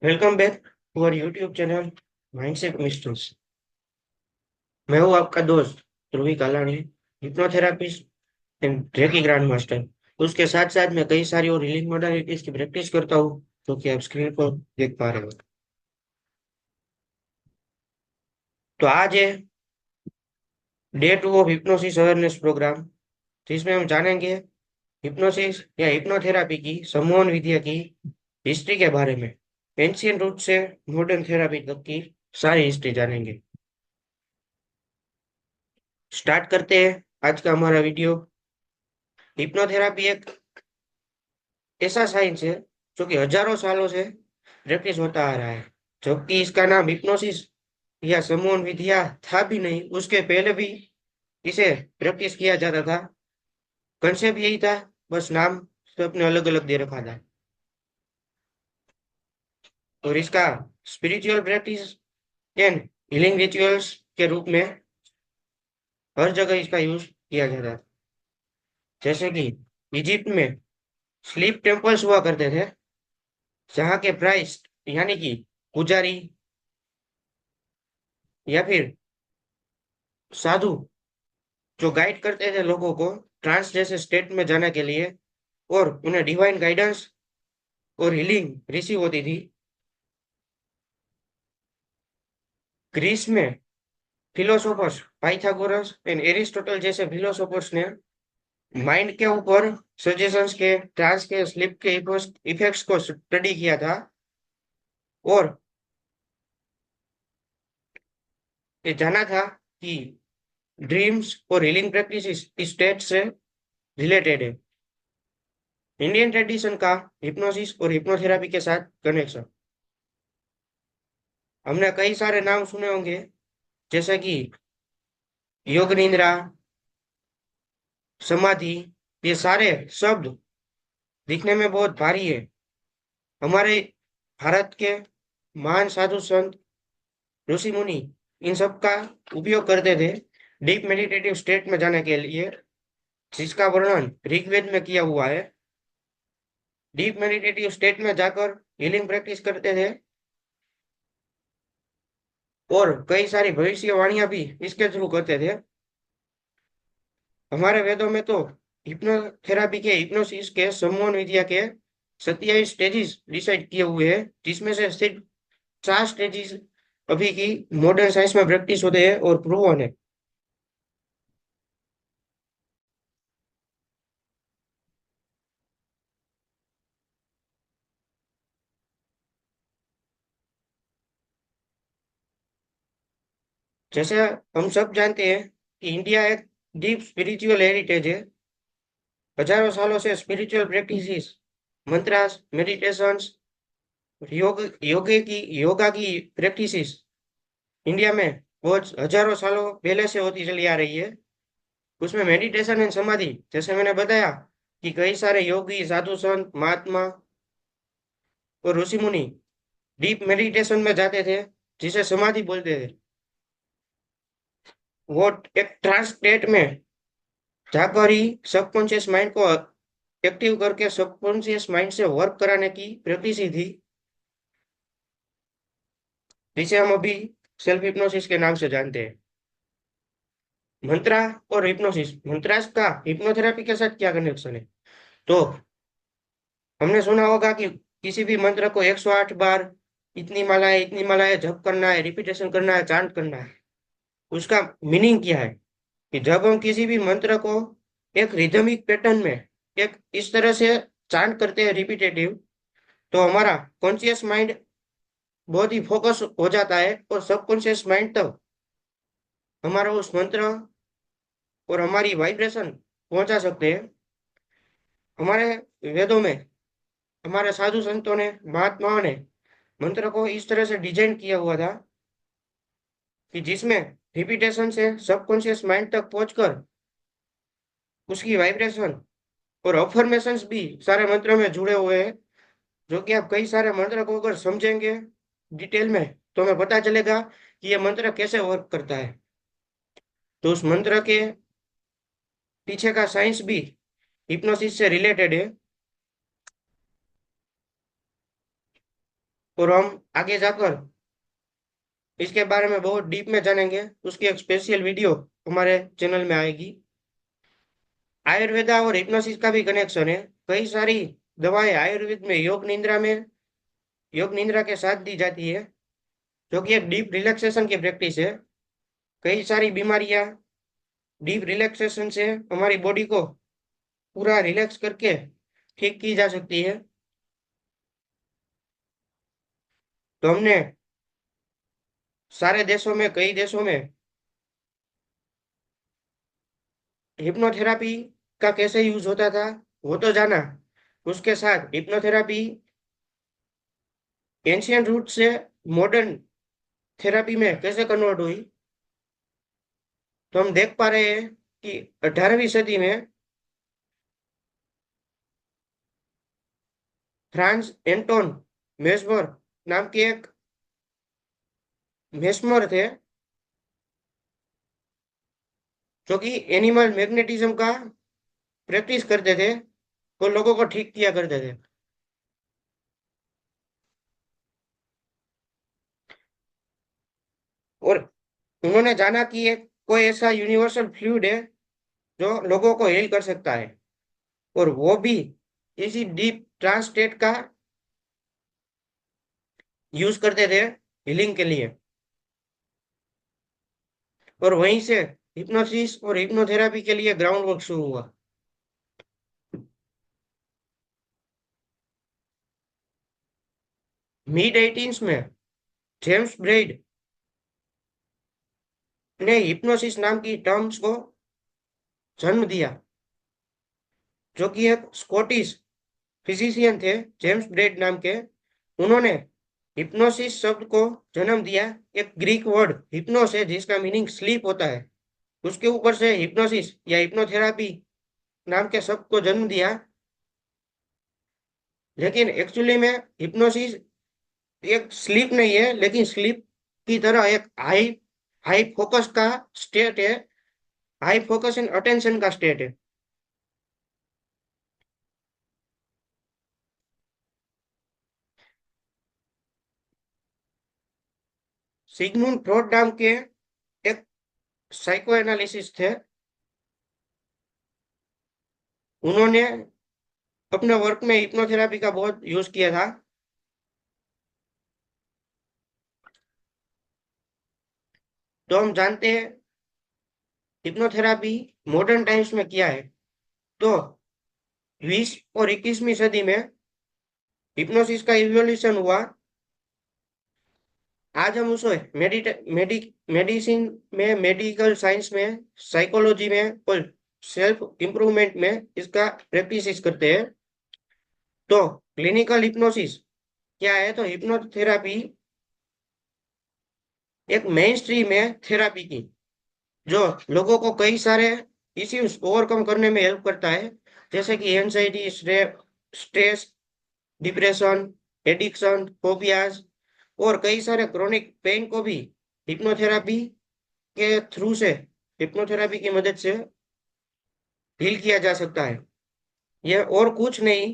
Welcome back to our YouTube channel mindset misters. मैं हूँ आपका दोस्त Dhruvi Kalani, hypnotherapist and reiki grand master. उसके साथ साथ मैं कई सारी और हीलिंग मोडालिटीज की प्रैक्टिस करता हूँ, जो कि आप स्क्रीन पर देख पा रहे हो। तो आज है day 2 of hypnosis awareness programme, जिसमें हम जानेंगे हिप्नोसिस या हिप्नोथेरापी की सम्मोहन विद्या की हिस्ट्री के बारे में। एंशियंट रूट से मॉडर्न थेरापी तक की सारी हिस्ट्री जानेंगे। स्टार्ट करते हैं आज का हमारा वीडियो। हिप्नोथेरापी एक ऐसा साइंस है जो कि हजारों सालों से प्रैक्टिस होता आ रहा है। जबकि इसका नाम हिप्नोसिस या सम्मोहन विद्या था भी नहीं, उसके पहले भी इसे प्रैक्टिस किया जाता था। कंसेप्ट यही था, बस नाम सबने अलग अलग दे रखा था। और इसका spiritual practice and healing rituals के रूप में हर जगह इसका यूज किया जाता है। जैसे कि इजिप्ट में स्लीप टेम्पल्स हुआ करते थे, जहाँ के प्राइस्ट यानी कि पुजारी या फिर साधु जो गाइड करते थे लोगों को ट्रांस जैसे स्टेट में जाने के लिए, और उन्हें डिवाइन गाइडेंस और हीलिंग रिसीव होती थी। ग्रीस में फिलोसोफर्स पाइथागोरस एंड एरिस्टोटल जैसे फिलोसोफर्स ने माइंड के ऊपर सजेशंस के, ट्रांस के, स्लीप के इफेक्ट्स को स्टडी किया था। और ये जाना था कि ड्रीम्स और हीलिंग प्रैक्टिस इस स्टेट से रिलेटेड है। इंडियन ट्रेडिशन का हिप्नोसिस और हिप्नोथेरापी के साथ कनेक्शन, हमने कई सारे नाम सुने होंगे, जैसे कि योग निद्रा, समाधि। ये सारे शब्द दिखने में बहुत भारी है। हमारे भारत के महान साधु संत, ऋषि मुनि इन सब का उपयोग करते थे डीप मेडिटेटिव स्टेट में जाने के लिए, जिसका वर्णन ऋग्वेद में किया हुआ है। डीप मेडिटेटिव स्टेट में जाकर हीलिंग प्रैक्टिस करते थे, और कई सारी भविष्यवाणियां भी इसके थ्रू करते थे। हमारे वेदों में तो हिप्नोथेरापी के, हिप्नोसिस के, सम्मोहन विद्या के 27 स्टेजेस डिसाइड किए हुए हैं, जिसमें से सिर्फ 4 स्टेजेस अभी की मॉडर्न साइंस में प्रैक्टिस होते हैं और प्रूवन है। जैसे हम सब जानते हैं कि इंडिया एक डीप स्पिरिचुअल हेरिटेज है। हजारों सालों से spiritual practices, mantras, meditations, yoga की प्रैक्टिसेस इंडिया में बहुत हजारों सालों पहले से होती चली आ रही है। उसमें मेडिटेशन एंड समाधि, जैसे मैंने बताया कि कई सारे योगी, साधु संत, महात्मा और ऋषि मुनि डीप मेडिटेशन में जाते थे, जिसे समाधि बोलते थे। वो एक ट्रांस स्टेट में जाकर ही सबकॉन्शियस माइंड को एक्टिव करके सबकॉन्शियस माइंड से वर्क कराने की प्रैक्टिस ही थी, जिसे हम अभी सेल्फ हिप्नोसिस के नाम से जानते हैं। मंत्रा और हिप्नोसिस, मंत्रास का हिप्नोथेरापी के साथ क्या कनेक्शन है? तो हमने सुना होगा कि किसी भी मंत्र को 108 बार इतनी मालाएं जप करना है, रिपीटेशन करना है, चांट करना है। उसका मीनिंग क्या है कि जब हम किसी भी मंत्र को एक रिदमिक पैटर्न में, एक इस तरह से चांट करते हैं रिपीटेटिव, तो हमारा कॉन्शियस माइंड बहुत ही फोकस हो जाता है, और सबकॉन्शियस माइंड तक हमारा उस मंत्र और हमारी वाइब्रेशन पहुंचा सकते हैं। हमारे वेदों में हमारे साधु संतों ने, महात्माओं ने मंत्र को इस तरह से डिजाइन किया हुआ था कि जिसमें रिपीटेशन से सबकॉन्शियस माइंड तक पहुंचकर उसकी वाइब्रेशन और अफर्मेशंस भी सारे मंत्र में जुड़े हुए हैं। जो कि आप कई सारे मंत्र को अगर समझेंगे डिटेल में, तो हमें पता चलेगा कि ये मंत्र कैसे वर्क करता है। तो उस मंत्र के पीछे का साइंस भी हिप्नोसिस से रिलेटेड है। और हम आगे जाकर इसके बारे में बहुत डीप में जानेंगे। उसकी एक स्पेशल वीडियो हमारे चैनल में आएगी। आयुर्वेदा और हिप्नोसिस का भी कनेक्शन है। कई सारी दवाएं आयुर्वेद में योग निद्रा के साथ दी जाती है, जो कि एक डीप रिलैक्सेशन की प्रैक्टिस है। कई सारी बीमारियां डीप रिलैक्सेशन से हमारी बॉडी को पूरा रिलैक्स करके ठीक की जा सकती है। तो हमने सारे देशों में कई देशों में हिप्नोथेरापी का कैसे यूज होता था वो तो जाना। उसके साथ हिप्नोथेरापी एंशियंट रूट से मॉडर्न थेरापी में कैसे कन्वर्ट हुई। तो हम देख पा रहे हैं कि 18वीं सदी में फ्रांस एंटोन मेस्मर नाम के एक मेस्मर थे, जो कि एनिमल मैग्नेटिज्म का प्रैक्टिस करते थे। वो लोगों को ठीक किया करते थे। और उन्होंने जाना कि ये कोई ऐसा यूनिवर्सल फ्लूइड है जो लोगों को हील कर सकता है, और वो भी इसी डीप ट्रांस स्टेट का यूज करते थे हीलिंग के लिए। और वहीं से हिप्नोसिस और हिप्नोथेरापी के लिए ग्राउंड वर्क शुरू हुआ। मिड 18 में जेम्स ब्रेड ने हिप्नोसिस नाम की टर्म्स को जन्म दिया, जो कि एक स्कॉटिश फिजिशियन थे जेम्स ब्रेड नाम के। उन्होंने हिप्नोसिस शब्द को जन्म दिया। एक ग्रीक वर्ड हिप्नोस है जिसका मीनिंग स्लीप होता है, उसके ऊपर से हिप्नोसिस या हिप्नोथेरापी नाम के शब्द को जन्म दिया। लेकिन एक्चुअली में हिप्नोसिस एक स्लीप नहीं है, लेकिन स्लीप की तरह एक हाई हाई फोकस का स्टेट है। हाई फोकस एंड अटेंशन का स्टेट है। सिगमुंड फ्रॉड नाम के एक साइको एनालिसिस थे। उन्होंने अपने वर्क में हिप्नोथेरापी का बहुत यूज किया था। तो हम जानते हैं हिप्नोथेरापी मॉडर्न टाइम्स में किया है। तो 20 और 21वीं सदी में हिप्नोसिस का इवोल्यूशन हुआ। आज हम उसे मेडिसिन में, मेडिकल साइंस में, साइकोलॉजी में और सेल्फ इम्प्रूवमेंट में इसका प्रैक्टिस करते हैं। तो क्लिनिकल हिप्नोसिस क्या है? तो हिप्नोथेरापी एक मेन स्ट्रीम है थेरापी की, जो लोगों को कई सारे इश्यूज ओवरकम करने में हेल्प करता है, जैसे कि anxiety, stress, depression, addiction, phobias और कई सारे क्रोनिक पेन को भी हिप्नोथेरापी के थ्रू से, हिप्नोथेरापी की मदद से हील किया जा सकता है। यह और कुछ नहीं,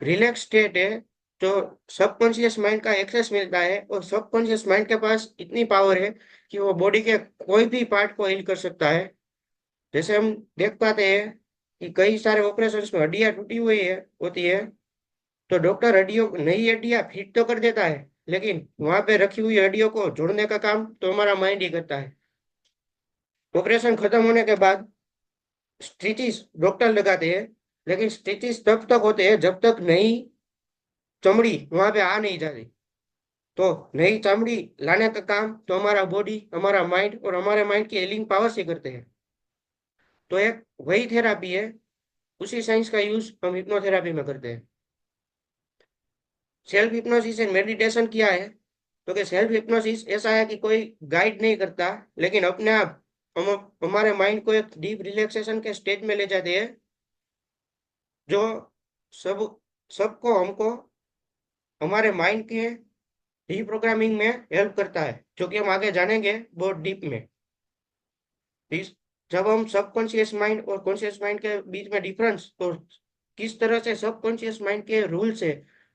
रिलैक्स स्टेट है, जो सबकॉन्शियस माइंड का एक्सेस मिलता है। और सबकॉन्शियस माइंड के पास इतनी पावर है कि वो बॉडी के कोई भी पार्ट को हील कर सकता है। जैसे हम देख पाते हैं कि कई सारे ऑपरेशंस में हड्डियां टूटी हुई है होती है, तो डॉक्टर हड्डियों नई हड्डियां फिट तो कर देता है, लेकिन वहां पे रखी हुई हड्डियों को जोड़ने का काम तो हमारा माइंड ही करता है। ऑपरेशन खत्म होने के बाद स्टिचेस डॉक्टर लगाते हैं, लेकिन स्टिचेस तब तक होते हैं जब तक नई चमड़ी वहां पे आ नहीं जाती। तो नई चमड़ी लाने का काम तो हमारा बॉडी, हमारा माइंड और हमारे माइंड की हीलिंग पावर से करते हैं। तो एक वही थेरापी है, उसी साइंस का यूज हम हिप्नोथेरापी में करते हैं। सेल्फ हिप्नोसिस एंड मेडिटेशन क्या है? तो कि सेल्फ हिप्नोसिस ऐसा है कि कोई गाइड नहीं करता, लेकिन अपने आप हम हमारे माइंड को एक डीप रिलैक्सेशन के स्टेज में ले जाते हैं, जो सब सबको हमको हमारे माइंड के रीप्रोग्रामिंग में हेल्प करता है, जो कि हम आगे जानेंगे बहुत डीप में। जब हम सबकॉन्शियस माइंड और कॉन्शियस माइंड के बीच में डिफरेंस और किस तरह से सबकॉन्शियस माइंड के रूल्स है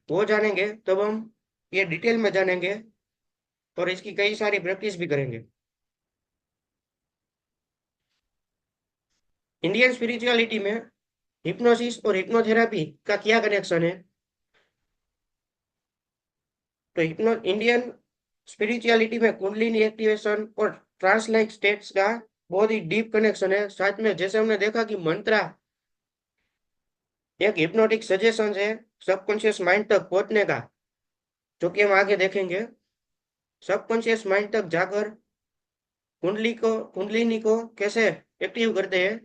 वो जानेंगे तब हम ये डिटेल में जानेंगे और इसकी कई सारी प्रैक्टिस भी करेंगे। इंडियन स्पिरिचुअलिटी में हिप्नोसिस और हिप्नोथेरापी का क्या कनेक्शन है? तो हिप्नो इंडियन स्पिरिचुअलिटी में कुंडलिनी एक्टिवेशन और ट्रांस लाइक स्टेट्स का बहुत ही डीप कनेक्शन है। साथ में जैसे हमने देखा कि मंत्रा एक हिप्नोटिक सजेशन है सबकॉन्शियस माइंड तक पहुंचने का, जो कि हम आगे देखेंगे। सबकॉन्शियस माइंड तक जाकर कुंडलिनी को कैसे एक्टिव करते हैं,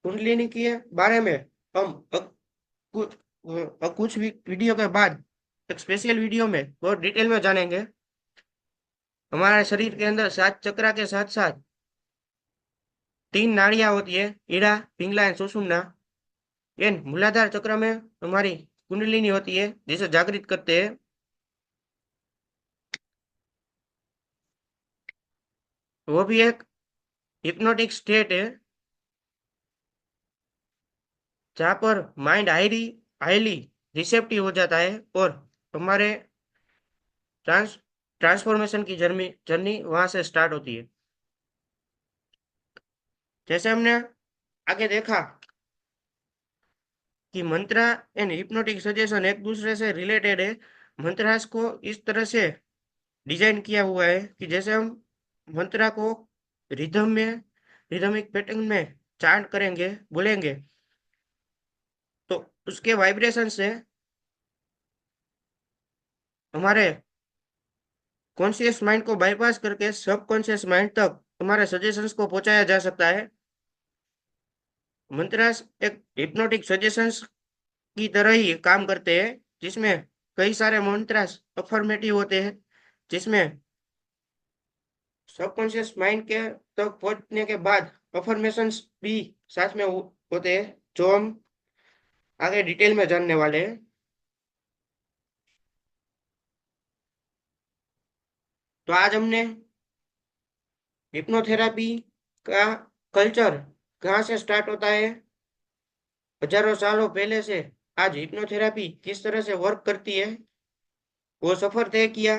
कुंडलिनी के बारे में हम कुछ कुछ वीडियो के बाद एक स्पेशल वीडियो में बहुत डिटेल में जानेंगे। हमारे शरीर के अंदर 7 चक्रा के साथ साथ 3 नाड़ियां होती है, Ida, Pingala and Sushumna. And मूलाधार चक्र में हमारी कुंडलिनी होती है जिसे जागृत करते हैं। वो भी एक हिप्नोटिक स्टेट है जहाँ पर माइंड हाईली रिसेप्टिव हो जाता है और हमारे ट्रांस ट्रांसफॉर्मेशन की जर्नी जर्नी वहां से स्टार्ट होती है। जैसे हमने आगे देखा कि मंत्रा एंड हिप्नोटिक सजेशन एक दूसरे से रिलेटेड है। मंत्रास को इस तरह से डिजाइन किया हुआ है कि जैसे हम मंत्रा को रिदम में रिदमिक पैटर्न में चांट करेंगे, बोलेंगे, तो उसके वाइब्रेशन से हमारे कॉन्शियस माइंड को बाईपास करके सब कॉन्शियस माइंड तक हमारे सजेशंस को पहुंचाया जा सकता है। मंत्रास एक हिप्नोटिक सजेशंस की तरह ही काम करते हैं, जिसमें कई सारे मंत्रास अफर्मेटिव होते हैं, जिसमें सबकॉन्शियस माइंड के तक पहुंचने के बाद अफर्मेशंस भी साथ में होते हैं, जो हम आगे डिटेल में जानने वाले हैं। तो आज हमने हिप्नोथेरापी का कल्चर कहाँ से स्टार्ट होता है, हजारों सालों पहले से आज हिप्नोथेरापी किस तरह से वर्क करती है, वो सफर तय किया।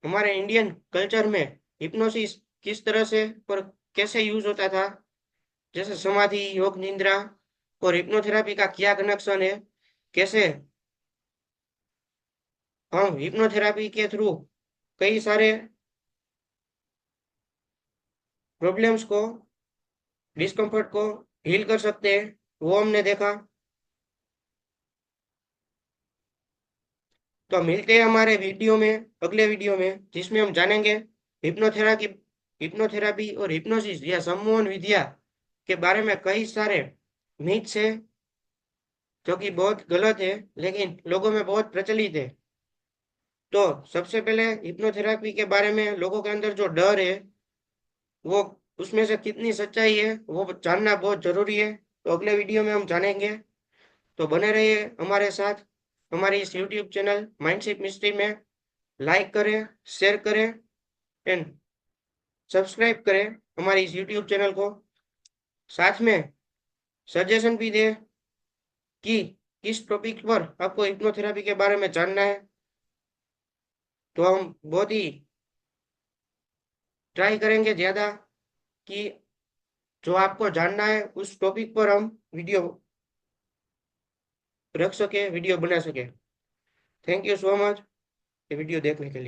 हमारे इंडियन कल्चर में हिप्नोसिस किस तरह से पर कैसे यूज होता था, जैसे समाधि, योग निद्रा और हिप्नोथेरापी का क्या कनेक्शन है, कैसे हम हिप्नोथेरापी के थ्रू कई सारे प्रॉब्लम्स को, डिस्कम्फर्ट को हील कर सकते हैं, वो हमने देखा। तो मिलते हैं हमारे वीडियो में, अगले वीडियो में, जिसमें हम जानेंगे हिप्नोथेरापी हिप्नोथेरापी और हिप्नोसिस या सम्मोहन विद्या के बारे में कई सारे मिथ्स है जो कि बहुत गलत है लेकिन लोगों में बहुत प्रचलित है। तो सबसे पहले हिप्नोथेरापी के बारे में लोगों के अंदर जो डर है, वो उसमें से कितनी सच्चाई है वो जानना बहुत जरूरी है। तो अगले वीडियो में हम जानेंगे। तो बने रहिए हमारे साथ, हमारी इस यूट्यूब चैनल माइंडशिप मिस्ट्री में। लाइक करें, शेयर करें एंड सब्सक्राइब करें हमारी इस यूट्यूब चैनल को। साथ में सजेशन भी दें कि किस टॉपिक पर आपको हिप्नोथेरापी के बारे में जानना है, तो हम बहुत ही ट्राई करेंगे ज़्यादा कि जो आपको जानना है उस टॉपिक पर हम वीडियो रख सके, वीडियो बना सके। थैंक यू सो मच ये वीडियो देखने के लिए।